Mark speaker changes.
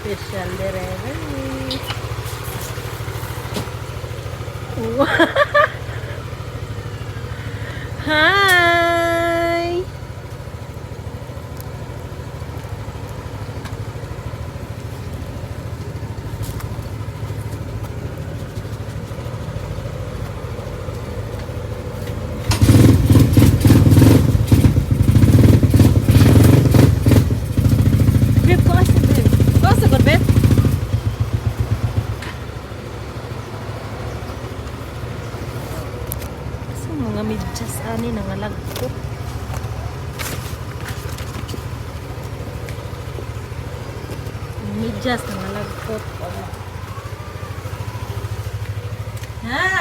Speaker 1: Special delivery. Hi! Babe, kuha sa babe. Kuha sa good, babe. Kasi mga medyas ani nangalagkot. Medyas nangalagkot. Hi!